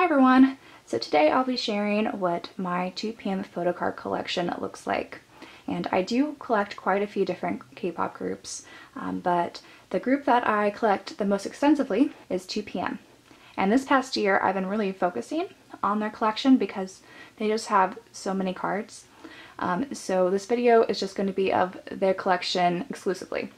Hi everyone! So today I'll be sharing what my 2 p.m. photocard collection looks like. And I do collect quite a few different K-pop groups, but the group that I collect the most extensively is 2 p.m. And this past year I've been really focusing on their collection because they just have so many cards. So this video is just going to be of their collection exclusively.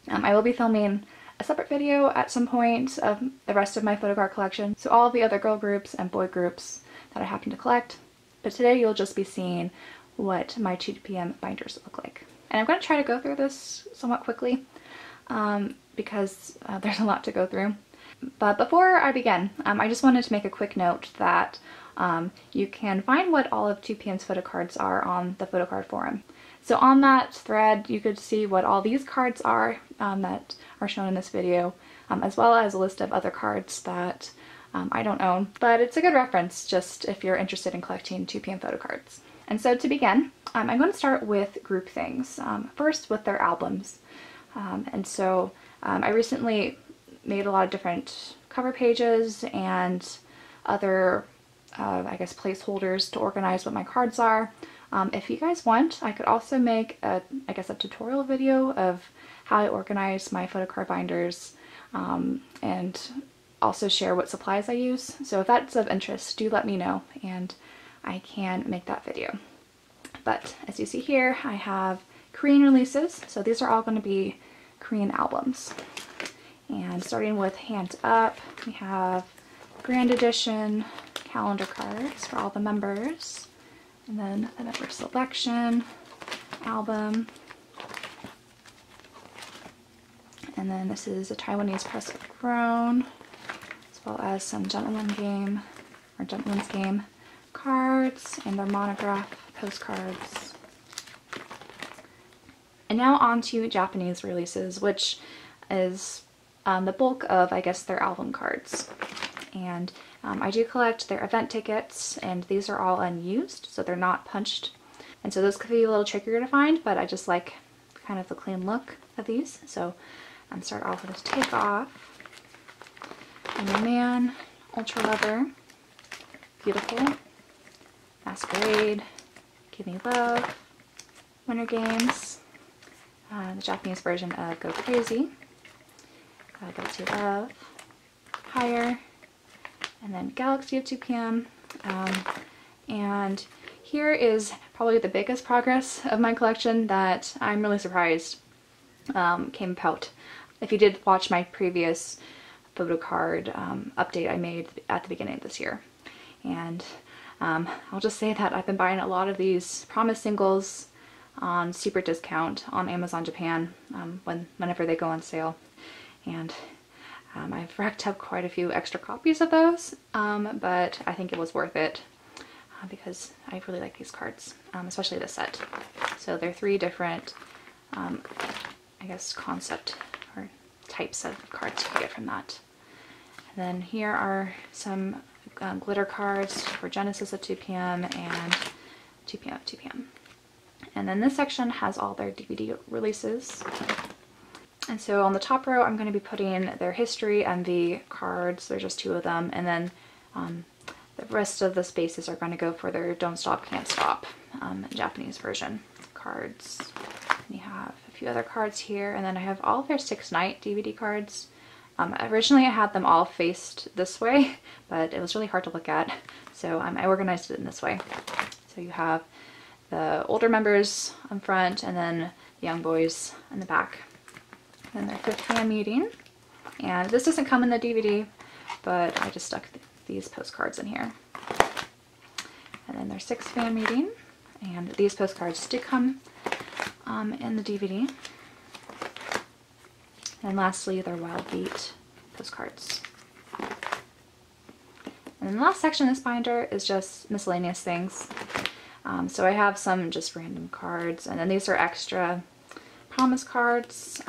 I will be filming a separate video at some point of the rest of my photocard collection, so all of the other girl groups and boy groups that I happen to collect. But today you'll just be seeing what my 2 p.m. binders look like. And I'm going to try to go through this somewhat quickly because there's a lot to go through. But before I begin, I just wanted to make a quick note that you can find what all of 2 p.m.'s photocards are on the Photocard Forum. So on that thread, you could see what all these cards are that are shown in this video, as well as a list of other cards that I don't own. But it's a good reference just if you're interested in collecting 2 p.m. photocards. And so to begin, I'm going to start with group things. First with their albums. And so I recently made a lot of different cover pages and other, I guess, placeholders to organize what my cards are. If you guys want, I could also make a tutorial video of how I organize my photocard binders and also share what supplies I use. So if that's of interest, do let me know and I can make that video. But as you see here, I have Korean releases. So these are all going to be Korean albums. And starting with Hand Up, we have Grand Edition calendar cards for all the members. And then the member selection album. And then this is a Taiwanese press grown, as well as some Gentleman's Game cards and their monograph postcards. And now on to Japanese releases, which is the bulk of, I guess, their album cards. And I do collect their event tickets, and these are all unused, so they're not punched. And so those could be a little trickier to find, but I just like kind of the clean look of these. So start off with this Takeoff, and the Man, Ultra Lover, Beautiful, Masquerade, Give Me Love, Winter Games, the Japanese version of Go Crazy, Go To Love, Higher, and then Galaxy of 2 p.m. And here is probably the biggest progress of my collection that I'm really surprised came about. If you did watch my previous photocard update I made at the beginning of this year. And I'll just say that I've been buying a lot of these promise singles on super discount on Amazon Japan whenever they go on sale. And I've racked up quite a few extra copies of those, but I think it was worth it because I really like these cards, especially this set. So there are 3 different, I guess, concept or types of cards you can get from that. And then here are some glitter cards for Genesis at 2 p.m. and 2 p.m. at 2 p.m. And then this section has all their DVD releases. And so on the top row, I'm going to be putting their History MV cards. There's just 2 of them. And then the rest of the spaces are going to go for their Don't Stop, Can't Stop Japanese version cards. And you have a few other cards here. And then I have all of their 6 Night DVD cards. Originally I had them all faced this way, but it was really hard to look at. So I organized it in this way. So you have the older members on front and then the young boys in the back. And their 5th fan meeting. And this doesn't come in the DVD, but I just stuck these postcards in here. And then their 6th fan meeting. And these postcards did come in the DVD. And lastly, their Wild Beat postcards. And then the last section of this binder is just miscellaneous things. So I have some just random cards, and then these are extra promise cards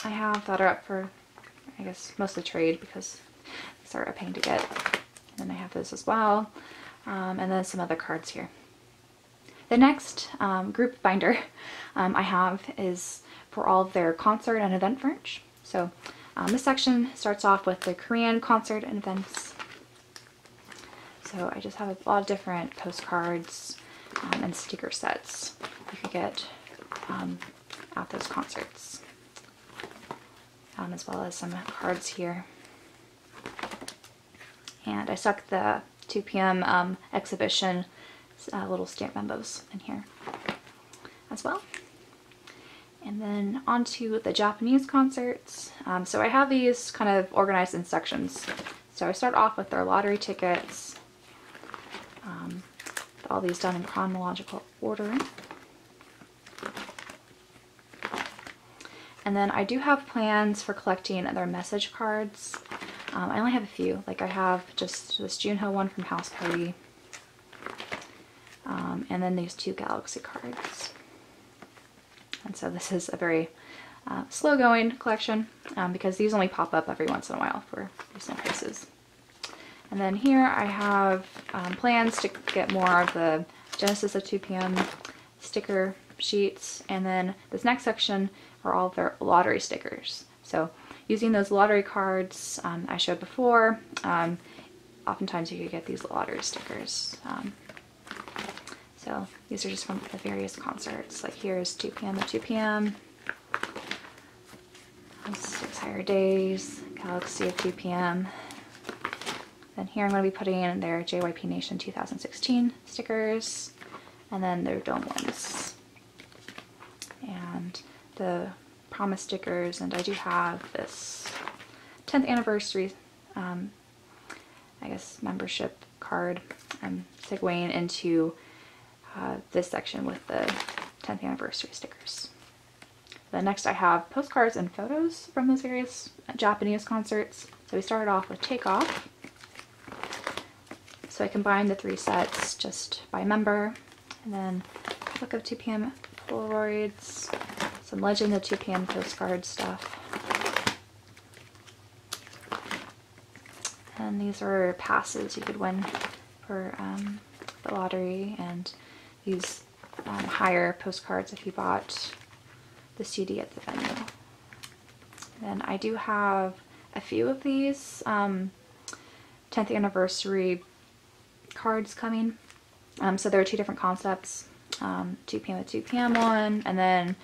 I have that are up for, I guess, mostly trade because these are a pain to get. And then I have this as well, and then some other cards here. The next group binder I have is for all of their concert and event merch. So this section starts off with the Korean concert and events So I just have a lot of different postcards and sticker sets you could get at those concerts, as well as some cards here. And I stuck the 2 p.m. exhibition little stamp memos in here as well. And then on to the Japanese concerts. So I have these kind of organized in sections. So I start off with their lottery tickets. All these done in chronological order. And then I do have plans for collecting their message cards. I only have a few. Like I have just this Junho one from House Party. And then these 2 Galaxy cards. And so this is a very slow going collection because these only pop up every once in a while for recent prices. And then here I have plans to get more of the Genesis of 2 p.m. sticker sheets. And then this next section are all of their lottery stickers. So using those lottery cards I showed before, oftentimes you could get these lottery stickers. So these are just from the various concerts. Like here's 2 p.m. to 2 p.m. 6 Higher Days, Galaxy of 2 p.m. Then here I'm going to be putting in their JYP Nation 2016 stickers, and then their Dome ones, and the Promise stickers. And I do have this 10th anniversary, I guess, membership card. I'm segueing into this section with the 10th anniversary stickers. Then next I have postcards and photos from those various Japanese concerts. So we started off with Takeoff. So I combined the 3 sets just by member, and then Book of 2 p.m. Polaroids, some Legend of 2 p.m. postcard stuff. And these are passes you could win for the lottery, and these higher postcards if you bought the CD at the venue. Then I do have a few of these 10th anniversary cards coming. So there are 2 different concepts, 2 p.m. to 2 p.m. one, and then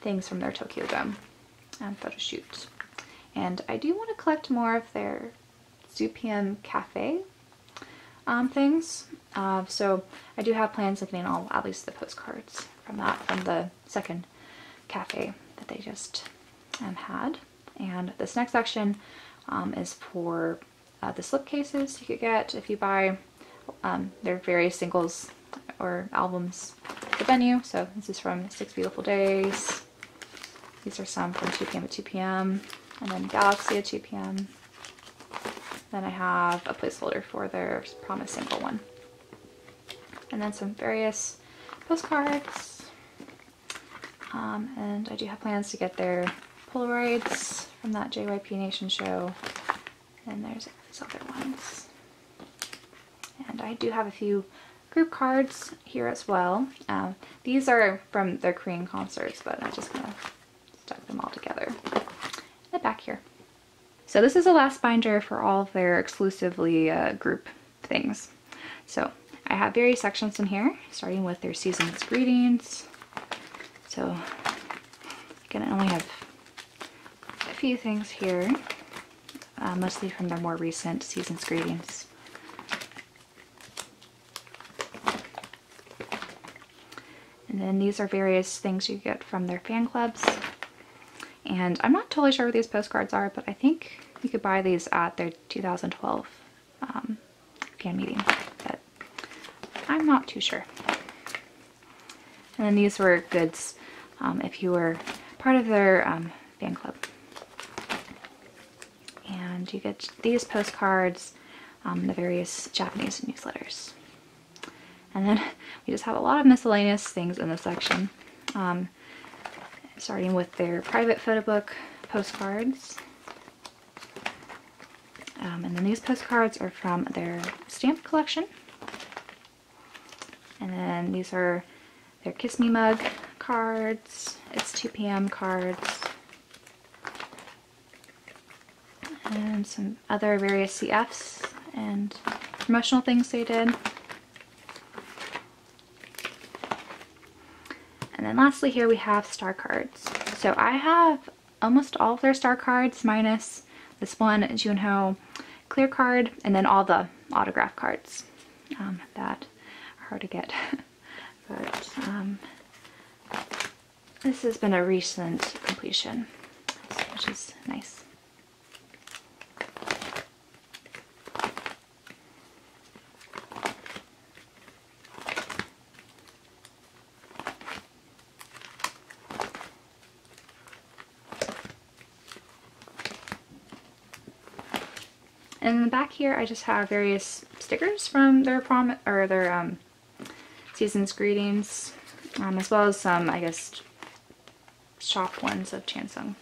things from their Tokyo Dome photo shoot. And I do want to collect more of their 2 p.m. cafe things. So I do have plans of getting at least the postcards from that, from the second cafe that they just had. And this next section is for the slipcases you could get if you buy their various singles or albums at the venue. So this is from 6 Beautiful Days. These are some from 2 p.m. to 2 p.m. and then Galaxy at 2 p.m. Then I have a placeholder for their Promise single one. And then some various postcards. And I do have plans to get their Polaroids from that JYP Nation show. And there's these other ones. And I do have a few group cards here as well. These are from their Korean concerts, but I'm just gonna stuck them all together in the back here. So this is the last binder for all of their exclusively group things. So I have various sections in here, starting with their season's greetings. So again, I only have a few things here, mostly from their more recent season's greetings. And then these are various things you get from their fan clubs. And I'm not totally sure what these postcards are, but I think you could buy these at their 2012 fan meeting, but I'm not too sure. And then these were goods if you were part of their fan club. And you get these postcards, the various Japanese newsletters. And then we just have a lot of miscellaneous things in this section. Starting with their private photo book postcards. And then these postcards are from their stamp collection. And then these are their Kiss Me mug cards. It's 2 p.m. cards. And some other various CFs and promotional things they did. And then lastly here we have star cards. So I have almost all of their star cards minus this one Junho clear card, and then all the autograph cards that are hard to get. But this has been a recent completion, which is nice. And in the back here, I just have various stickers from their prom or their season's greetings, as well as some, I guess, shop ones of Chansung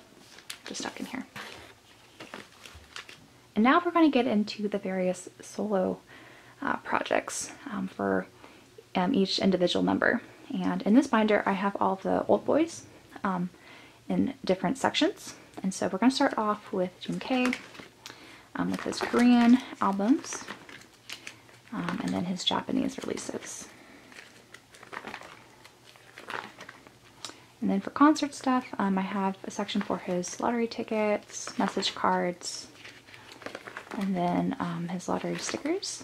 just stuck in here. And now we're going to get into the various solo projects for each individual member. And in this binder, I have all of the old boys in different sections. And so we're going to start off with Junho. With his Korean albums, and then his Japanese releases. And then for concert stuff, I have a section for his lottery tickets, message cards, and then his lottery stickers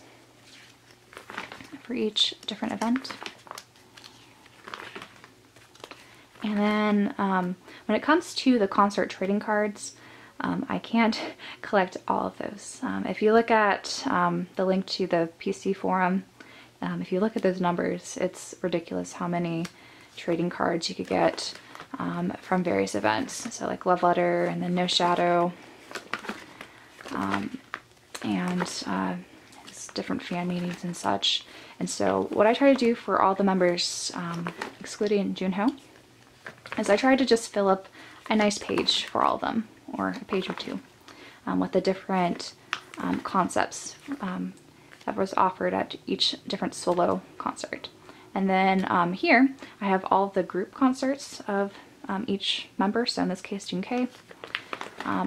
for each different event. And then when it comes to the concert trading cards, I can't collect all of those. If you look at the link to the PC forum, if you look at those numbers, it's ridiculous how many trading cards you could get from various events. So like Love Letter, and then No Shadow, and his different fan meetings and such. And so what I try to do for all the members, excluding Junho, is I try to just fill up a nice page for all of them, or a page or two, with the different concepts that was offered at each different solo concert. And then here I have all of the group concerts of each member, so in this case Junho,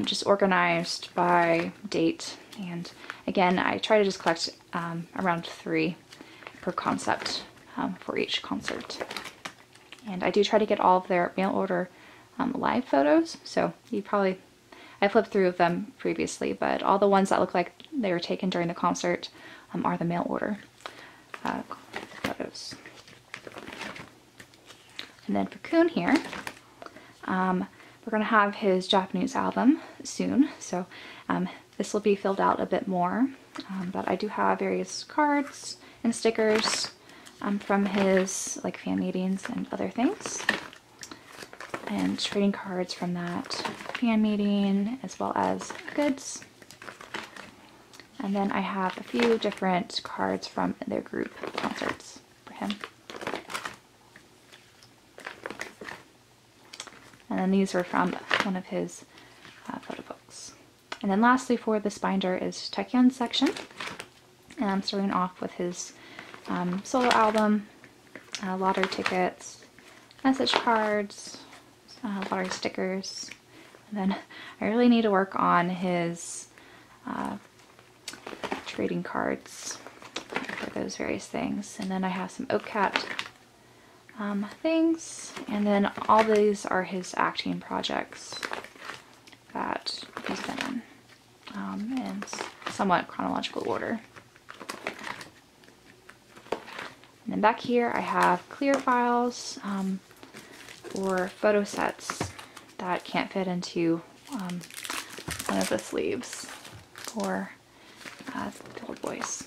just organized by date. And again, I try to just collect around 3 per concept for each concert. And I do try to get all of their mail order live photos, so I flipped through them previously, but all the ones that look like they were taken during the concert are the mail order photos. And then for Kun here, we're going to have his Japanese album soon, so this will be filled out a bit more, but I do have various cards and stickers from his like fan meetings and other things, and trading cards from that fan meeting, as well as goods. And then I have a few different cards from their group concerts for him. And then these are from one of his photo books. And then lastly for this binder is Taecyeon's section. And I'm starting off with his solo album, lottery tickets, message cards, lottery stickers, and then I really need to work on his trading cards for those various things. And then I have some OCAT things, and then all these are his acting projects that he's been in somewhat chronological order. And then back here I have clear files or photo sets that can't fit into one of the sleeves for the old boys.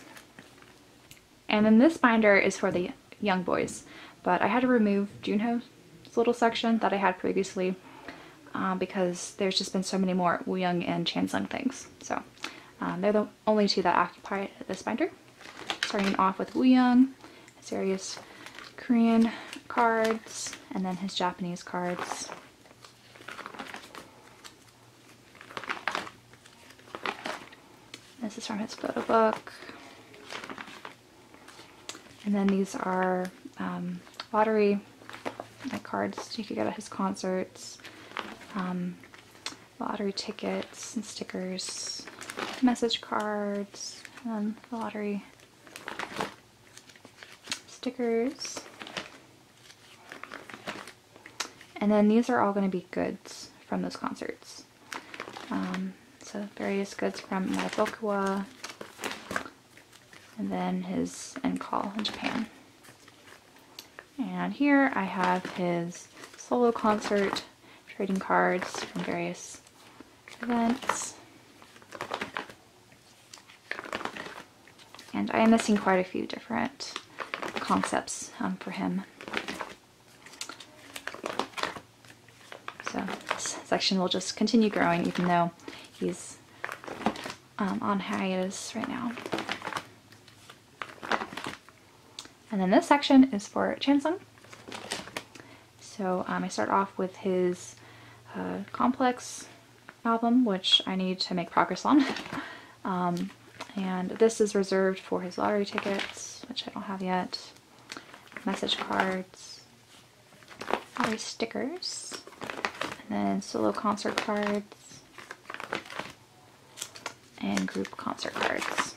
And then this binder is for the young boys, but I had to remove Junho's little section that I had previously because there's just been so many more Wooyoung and Chansung things. So they're the only 2 that occupy this binder. Starting off with Wooyoung, his various Korean cards, and then his Japanese cards. This is from his photo book. And then these are lottery cards you could get at his concerts, lottery tickets and stickers, message cards, and the lottery stickers. And then these are all going to be goods from those concerts. So various goods from Maribokuwa, and then his end call in Japan. And here I have his solo concert trading cards from various events. And I am missing quite a few different concepts for him. So this section will just continue growing even though he's on hiatus right now. And then this section is for Chansung. So I start off with his Complex album, which I need to make progress on. And this is reserved for his lottery tickets, which I don't have yet. Message cards, lottery stickers, and then solo concert cards, and group concert cards.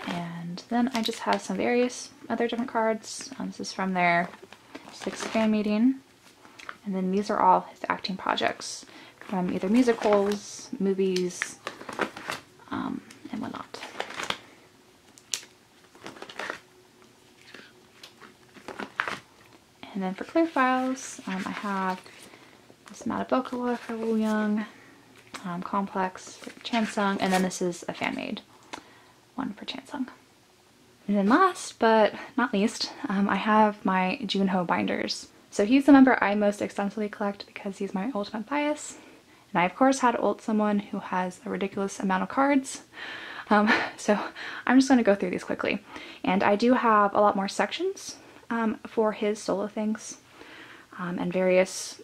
And then I just have some various other different cards. This is from their 6th fan meeting. And then these are all his acting projects from either musicals, movies, and whatnot. And then for clear files, I have this Maribokuwa for Wooyoung, Complex for Chansung, and then this is a fan-made one for Chansung. And then last but not least, I have my Junho binders. So he's the member I most extensively collect because he's my ultimate bias. And I of course had to ult someone who has a ridiculous amount of cards. So I'm just going to go through these quickly. And I do have a lot more sections for his solo things and various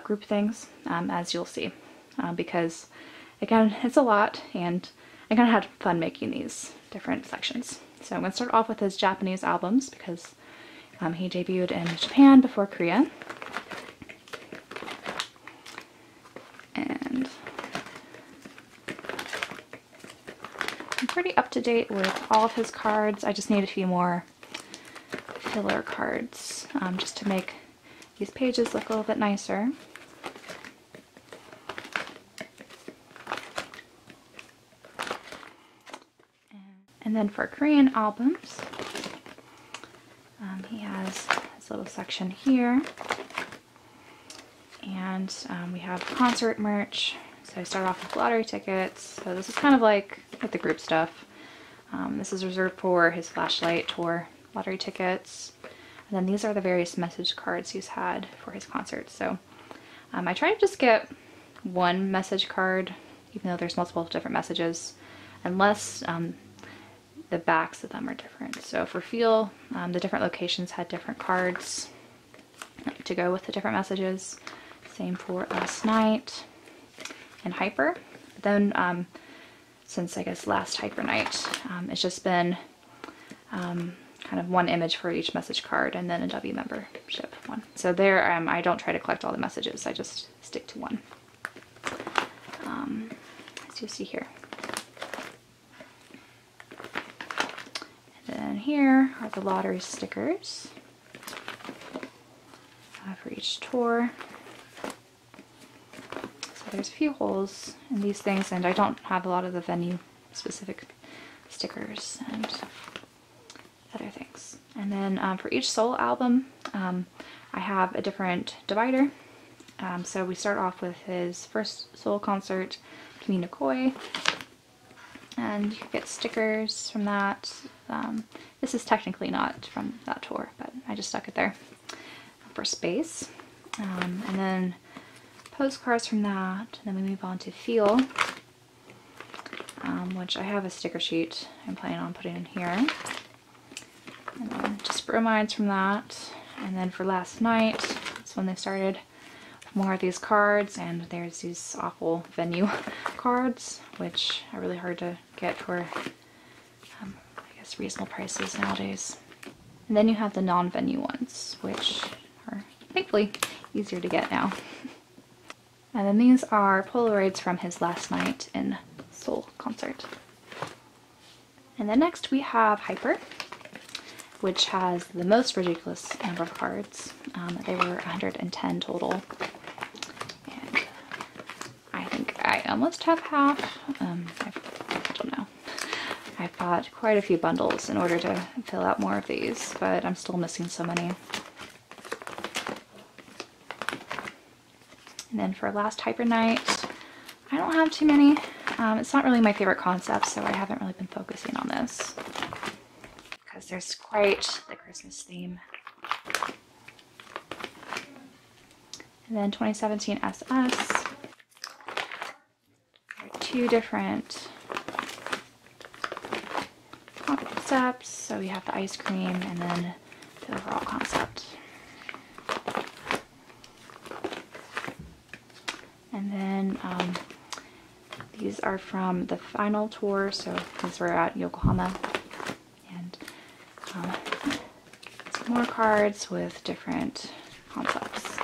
group things, as you'll see. Because again, it's a lot and I kind of had fun making these different sections. So I'm going to start off with his Japanese albums because he debuted in Japan before Korea. And I'm pretty up to date with all of his cards. I just need a few more filler cards just to make these pages look a little bit nicer. And then for Korean albums, he has this little section here. And we have concert merch. So I start off with lottery tickets. So this is kind of like with the group stuff. This is reserved for his Flashlight tour lottery tickets. And then these are the various message cards he's had for his concerts. So I try to just get one message card, even though there's multiple different messages, unless the backs of them are different. So for Feel, the different locations had different cards to go with the different messages. Same for Last Night and Hyper. But then since I guess last Hyper Night, it's just been kind of one image for each message card and then a W membership one. So there I don't try to collect all the messages, I just stick to one. As you see here. And then here are the lottery stickers for each tour. So there's a few holes in these things, and I don't have a lot of the venue specific stickers and other things. And then for each solo album, I have a different divider. So we start off with his first solo concert, Kimi no Koi, and you get stickers from that. This is technically not from that tour, but I just stuck it there for space. And then postcards from that, and then we move on to Feel, which I have a sticker sheet I'm planning on putting in here. And then just bromides from that. And then for Last Night, that's when they started more of these cards, and there's these awful venue cards, which are really hard to get for, I guess, reasonable prices nowadays. And then you have the non-venue ones, which are thankfully easier to get now. And then these are Polaroids from his last night in Seoul concert. And then next we have Hyper, which has the most ridiculous number of cards. They were 110 total. And I think I almost have half. I don't know. I bought quite a few bundles in order to fill out more of these, but I'm still missing so many. And then for last Hyper Night, I don't have too many. It's not really my favorite concept, so I haven't really been focusing on this because there's quite the Christmas theme. And then 2017 SS. There are two different concepts. So we have the ice cream and then the overall concept. And then these are from the final tour, so these were at Yokohama. And some more cards with different concepts.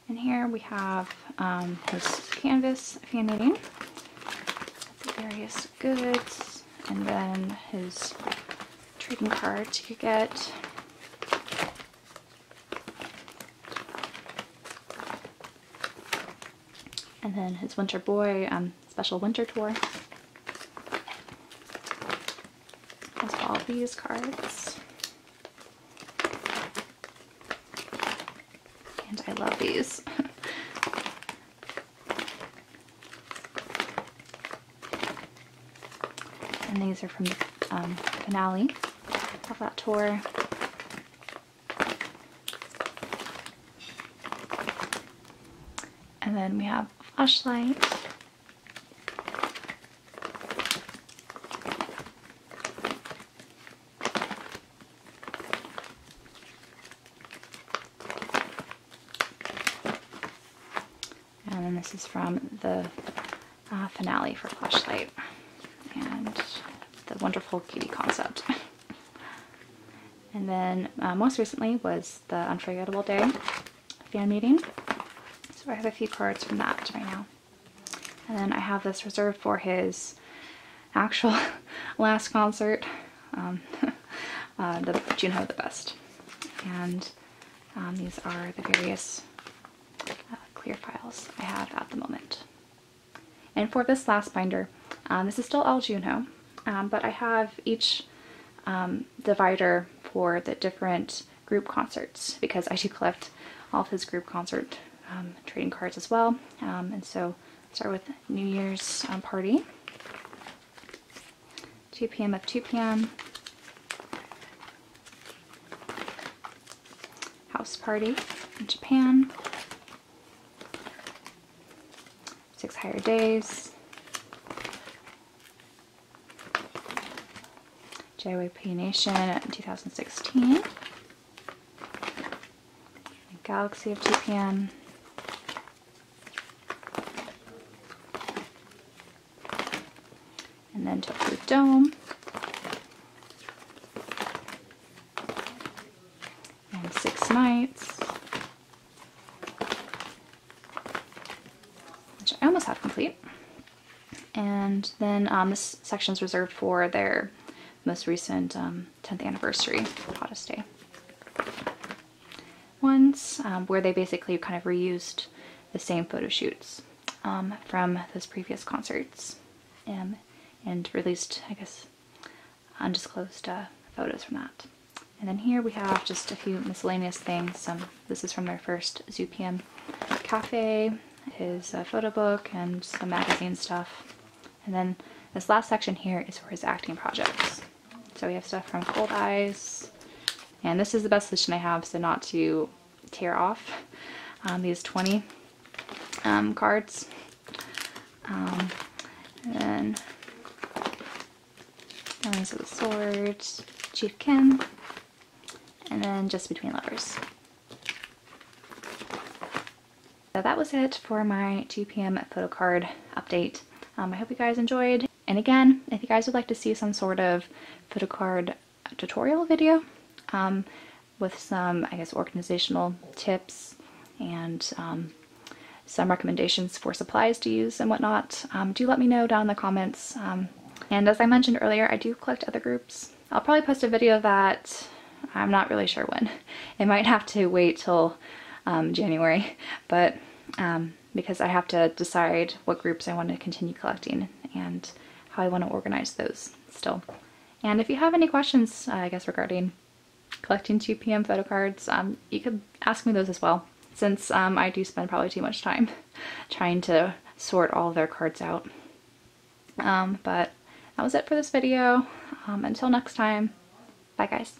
And here we have his canvas fan meeting, the various goods, and then his trading cards you could get. And then his Winter Boy special winter tour. Has all these cards. And I love these. And these are from the finale of that tour. And then we have a flashlight. And then this is from the finale for flashlight. And the wonderful cutie concept. And then most recently was the Unforgettable Day fan meeting. So I have a few cards from that right now. And then I have this reserved for his actual last concert, the Junho the Best. And these are the various clear files I have at the moment. And for this last binder, this is still all Junho, but I have each divider for the different group concerts because I do collect all of his group concert trading cards as well. And so start with New Year's party, 2 p.m. of 2 p.m. House party in Japan, 6 higher days, JYP Nation in 2016, Galaxy of 2 p.m. And then Tokyo Dome. And 6 nights. Which I almost have complete. And then this section is reserved for their most recent 10th anniversary Hottest Day ones, where they basically kind of reused the same photo shoots from those previous concerts. And released, I guess, undisclosed photos from that. And then here we have just a few miscellaneous things. This is from their first ZooPM cafe, his photo book, and some magazine stuff. And then this last section here is for his acting projects. So we have stuff from Cold Eyes, and this is the best solution I have so not to tear off these 20 cards. And then Elements of the Sword, Chief Kim, and then Just Between Lovers. So that was it for my 2 p.m. Photocard update. I hope you guys enjoyed. And again, if you guys would like to see some sort of Photocard tutorial video with some, I guess, organizational tips and some recommendations for supplies to use and whatnot, do let me know down in the comments. And as I mentioned earlier, I do collect other groups. I'll probably post a video of that. I'm not really sure when. It might have to wait till January, but because I have to decide what groups I want to continue collecting and how I want to organize those still. And if you have any questions, I guess, regarding collecting 2 PM photocards, you could ask me those as well, since I do spend probably too much time trying to sort all of their cards out. But that was it for this video. Until next time, bye guys.